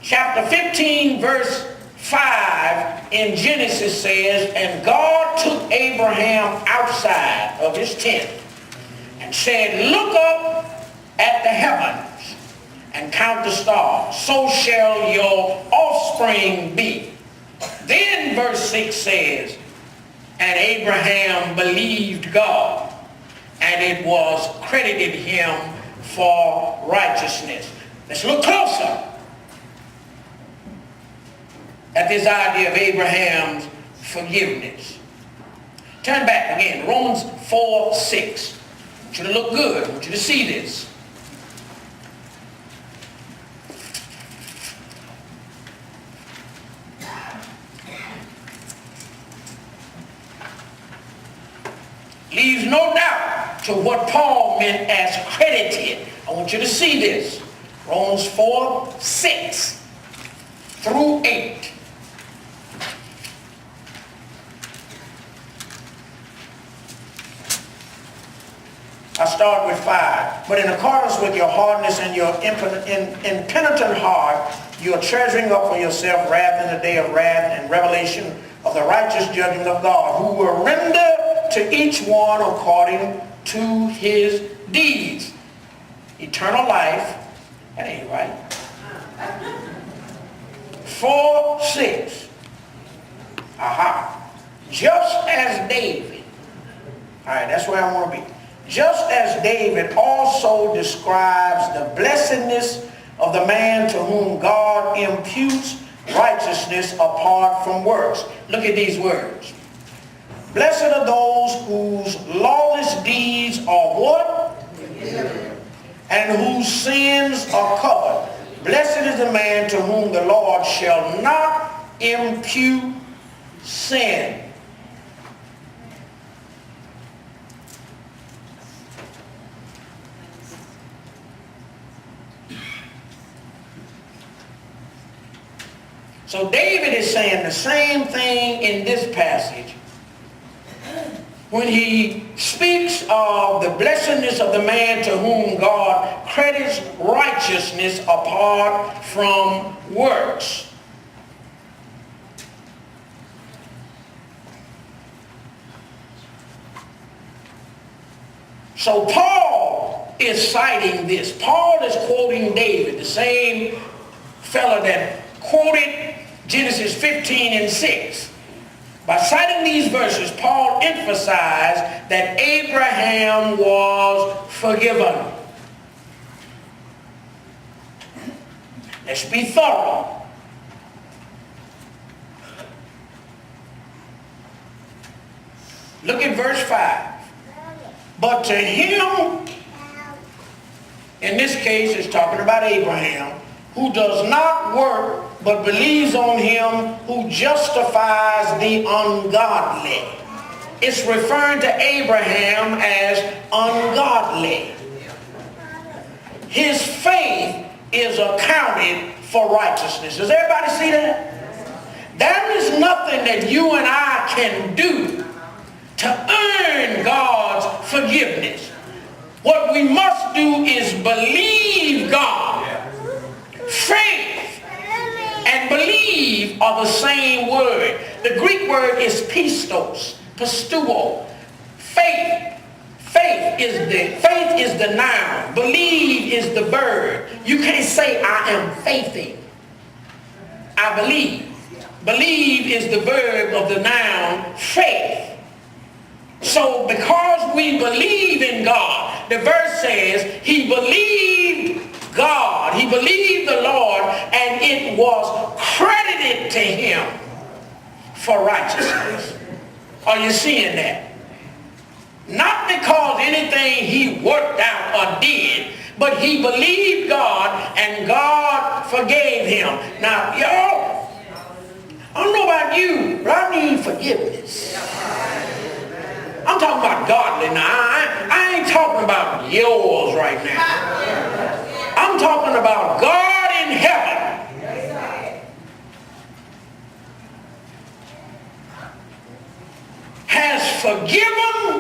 Chapter 15, verse 5 in Genesis says, and God took Abraham outside of his tent and said, look up at the heavens and count the stars. So shall your offspring be. Then verse 6 says, and Abraham believed God, and it was credited him for righteousness. Let's look closer at this idea of Abraham's forgiveness. Turn back again, Romans 4:6. I want you to look good. I want you to see this. Leaves no doubt to what Paul meant as credited. I want you to see this. Romans 4:6 through 8. I start with 5. But in accordance with your hardness and your impenitent heart, you are treasuring up for yourself wrath in the day of wrath and revelation of the righteous judgment of God, who will render to each one according to his deeds. Eternal life. That ain't right. 4:6. Aha. Just as David. All right, that's where I want to be. Just as David also describes the blessedness of the man to whom God imputes righteousness apart from works. Look at these words. Blessed are those whose lawless deeds are what? And whose sins are covered. Blessed is the man to whom the Lord shall not impute sin. So David is saying the same thing in this passage when he speaks of the blessedness of the man to whom God credits righteousness apart from works. So Paul is citing this. Paul is quoting David, the same fellow that quoted Genesis 15:6. By citing these verses, Paul emphasized that Abraham was forgiven. Let's be thorough. Look at verse 5. But to him, in this case it's talking about Abraham, who does not work but believes on him who justifies the ungodly. It's referring to Abraham as ungodly. His faith is accounted for righteousness. Does everybody see that? There is nothing that you and I can do to earn God's forgiveness. What we must do is believe God. Faith and believe are the same word. The Greek word is pistos, pistuo. Faith is the noun. Believe is the verb. You can't say I am faithing. I believe. Believe is the verb of the noun faith. So because we believe in God, the verse says he believed God. He believed the Lord, and it was credited to him for righteousness. Are you seeing that? Not because anything he worked out or did, but he believed God and God forgave him. Now, y'all, I don't know about you, but I need forgiveness. I'm talking about godly now. I ain't talking about yours right now. I'm talking about God in heaven has forgiven